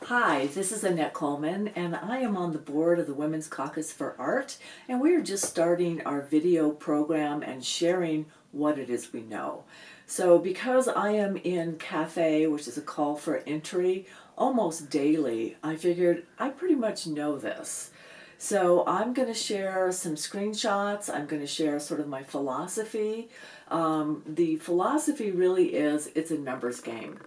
Hi, this is Annette Coleman, and I am on the board of the Women's Caucus for Art, and we are just starting our video program and sharing what it is we know. So because I am in CAFE, which is a call for entry, almost daily, I figured I pretty much know this. So I'm going to share some screenshots. I'm going to share sort of my philosophy. The philosophy really is it's a numbers game.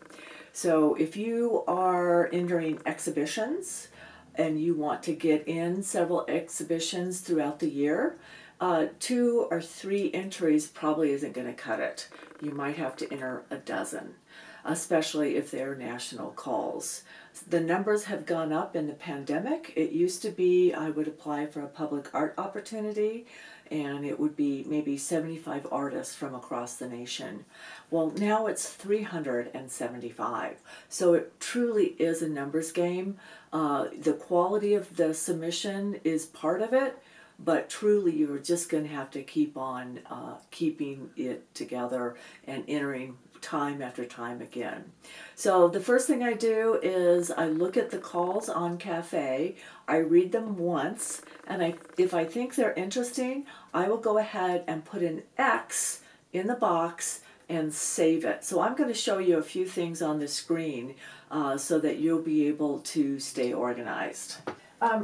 So if you are entering exhibitions and you want to get in several exhibitions throughout the year, 2 or 3 entries probably isn't going to cut it. You might have to enter a dozen, especially if they're national calls. The numbers have gone up in the pandemic. It used to be I would apply for a public art opportunity and it would be maybe 75 artists from across the nation. Well, now it's 375. So it truly is a numbers game. The quality of the submission is part of it, but truly you're just going to have to keep on keeping it together and entering time after time again. So the first thing I do is I look at the calls on CAFE, I read them once, and if I think they're interesting, I will go ahead and put an X in the box and save it. So I'm going to show you a few things on the screen so that you'll be able to stay organized.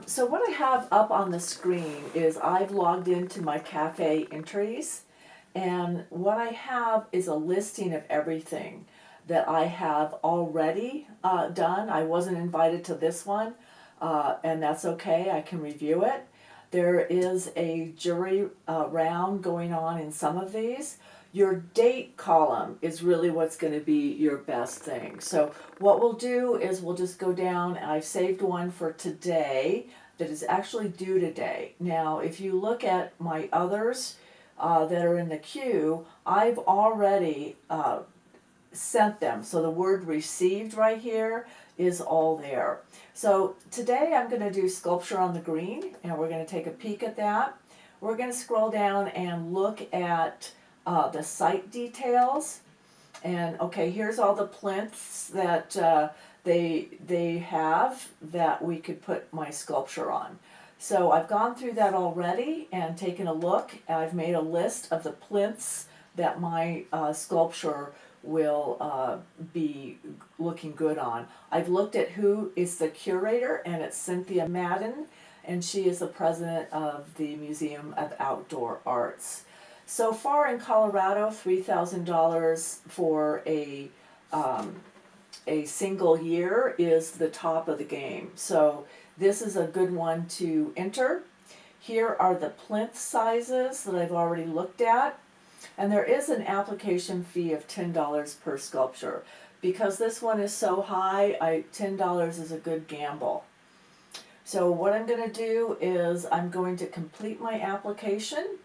So what I have up on the screen is I've logged into my CAFE entries, and what I have is a listing of everything that I have already done. I wasn't invited to this one, and that's okay, I can review it. There is a jury round going on in some of these. Your date column is really what's going to be your best thing. So what we'll do is we'll just go down, and I've saved one for today that is actually due today. Now, if you look at my others that are in the queue, I've already sent them. So the word received right here is all there. So today I'm going to do sculpture on the green, and we're going to take a peek at that. We're going to scroll down and look at the site details. And okay, here's all the plinths that they have that we could put my sculpture on. So I've gone through that already and taken a look. I've made a list of the plinths that my sculpture will be looking good on. I've looked at who is the curator, and it's Cynthia Madden, and she is the president of the Museum of Outdoor Arts. So far in Colorado, $3,000 for a single year is the top of the game. So this is a good one to enter. Here are the plinth sizes that I've already looked at. And there is an application fee of $10 per sculpture. Because this one is so high, $10 is a good gamble. So what I'm going to do is I'm going to complete my application.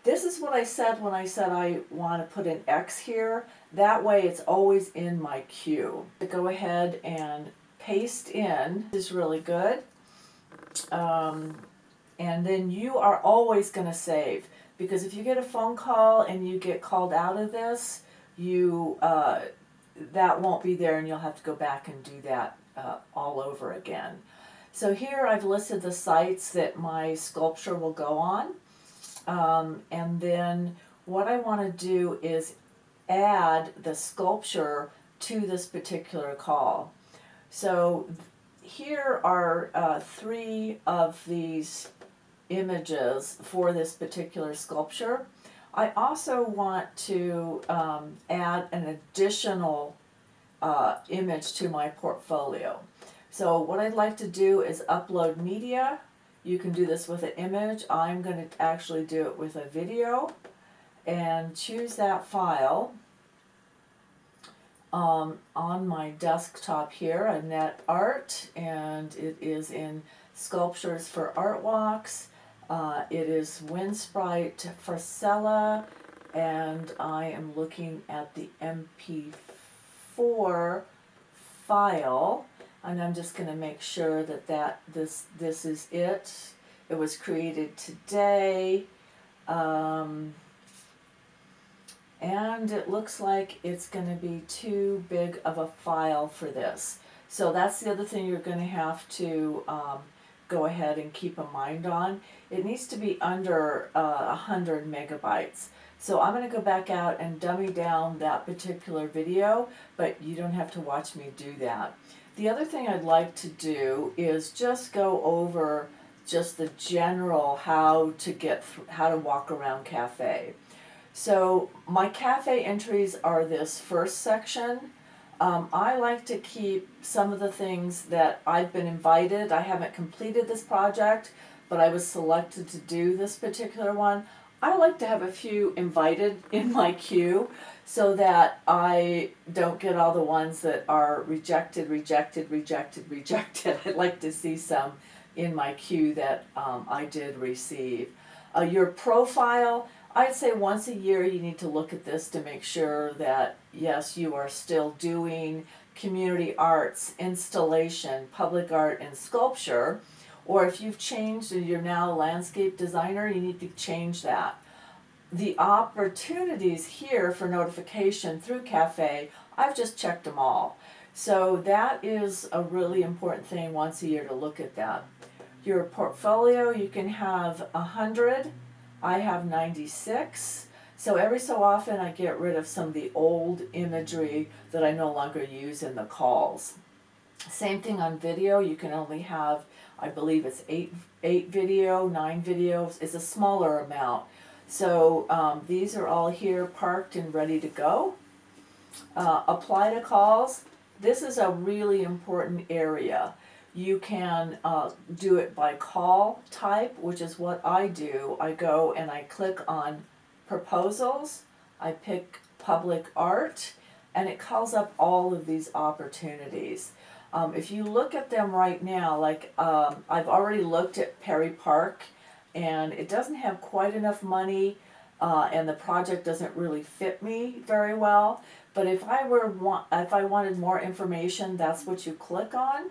This is what I said when I said I want to put an X here. That way it's always in my queue. To go ahead and paste in is really good. And then you are always going to save. Because if you get a phone call and you get called out of this, that won't be there, and you'll have to go back and do that all over again. So here I've listed the sites that my sculpture will go on. And then what I want to do is add the sculpture to this particular call. So here are 3 of these images for this particular sculpture. I also want to add an additional image to my portfolio. So what I'd like to do is upload media. You can do this with an image. I'm going to actually do it with a video, and choose that file on my desktop here, Annette Art, and it is in Sculptures for Art Walks. It is Windsprite Farcella, and I am looking at the MP4 file, and I'm just going to make sure that this is it. It was created today, and it looks like it's going to be too big of a file for this. So that's the other thing you're going to have to go ahead and keep a mind on. It needs to be under 100 megabytes. So I'm going to go back out and dummy down that particular video, but you don't have to watch me do that. The other thing I'd like to do is just go over just the general how to walk around Cafe. So my Cafe entries are this first section. I like to keep some of the things that I've been invited. I haven't completed this project, but I was selected to do this particular one. I like to have a few invited in my queue so that I don't get all the ones that are rejected. I'd like to see some in my queue that I did receive. Your profile, I'd say once a year you need to look at this to make sure that, yes, you are still doing community arts, installation, public art, and sculpture. Or if you've changed and you're now a landscape designer, you need to change that. The opportunities here for notification through Cafe, I've just checked them all. So that is a really important thing once a year to look at that. Your portfolio, you can have 100. I have 96. So every so often I get rid of some of the old imagery that I no longer use in the calls. Same thing on video, you can only have, I believe it's 8 video, 9 videos. It's a smaller amount. So these are all here parked and ready to go. Apply to calls. This is a really important area. You can do it by call type, which is what I do. I go and I click on proposals, I pick public art, and it calls up all of these opportunities. If you look at them right now, like I've already looked at Perry Park, and it doesn't have quite enough money, and the project doesn't really fit me very well. But if I wanted more information, that's what you click on.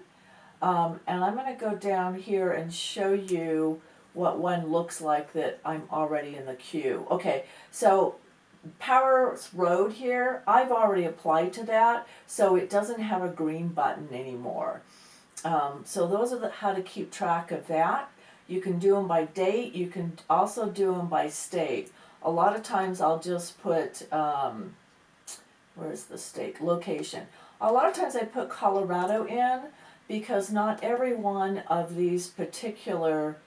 And I'm going to go down here and show you what one looks like that I'm already in the queue. Okay, so Powers Road here, I've already applied to that, so it doesn't have a green button anymore. So those are how to keep track of that. You can do them by date. You can also do them by state. A lot of times I'll just put, where's the state? Location. A lot of times I put Colorado in because not every one of these particular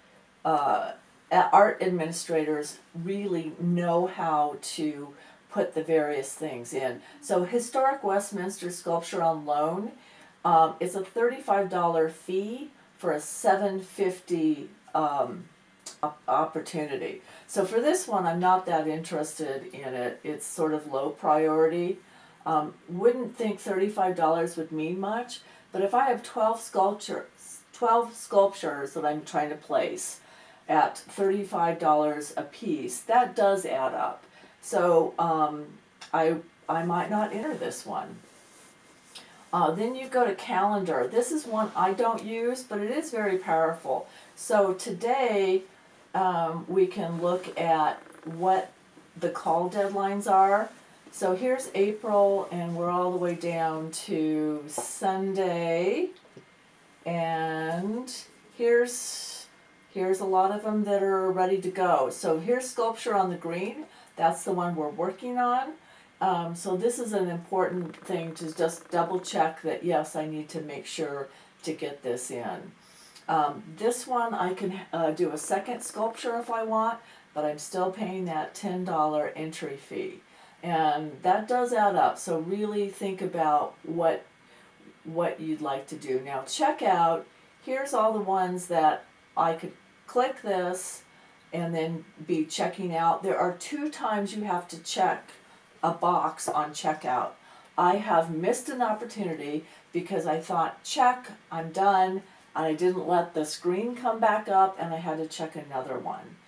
art administrators really know how to put the various things in. So Historic Westminster Sculpture on Loan, it's a $35 fee for a $750 opportunity. So for this one, I'm not that interested in it. It's sort of low priority. Wouldn't think $35 would mean much, but if I have 12 sculptures that I'm trying to place at $35 a piece, that does add up. So I might not enter this one. Then you go to calendar. This is one I don't use, but it is very powerful. So today we can look at what the call deadlines are. So here's April, and we're all the way down to Sunday. And here's a lot of them that are ready to go. So here's Sculpture on the Green. That's the one we're working on. So this is an important thing to just double check that, yes, I need to make sure to get this in. This one I can do a second sculpture if I want, but I'm still paying that $10 entry fee. And that does add up, so really think about what you'd like to do. Now check out, here's all the ones that I could click this and then be checking out. There are 2 times you have to check a box on checkout. I have missed an opportunity because I thought, check, I'm done, and I didn't let the screen come back up, and I had to check another one.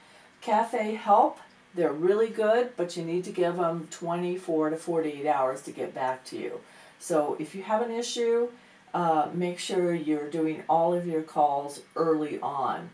Cafe Help, they're really good, but you need to give them 24 to 48 hours to get back to you. So if you have an issue, make sure you're doing all of your calls early on.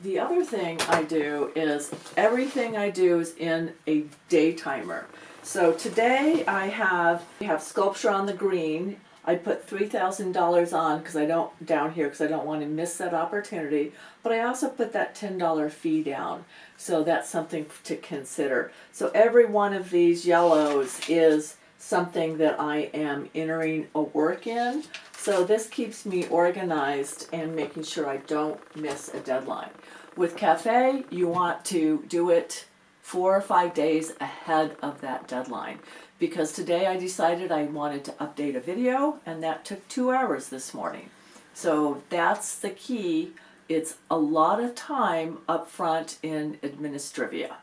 The other thing I do is everything I do is in a day timer. So today we have Sculpture on the Green. I put $3,000 on because I don't down here because I don't want to miss that opportunity. But I also put that $10 fee down, so that's something to consider. So every one of these yellows is something that I am entering a work in. So this keeps me organized and making sure I don't miss a deadline. With Cafe, you want to do it 4 or 5 days ahead of that deadline. Because today I decided I wanted to update a video, and that took 2 hours this morning. So that's the key. It's a lot of time up front in administrivia.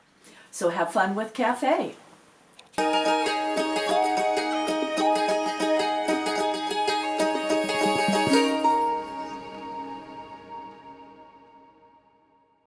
So have fun with Cafe.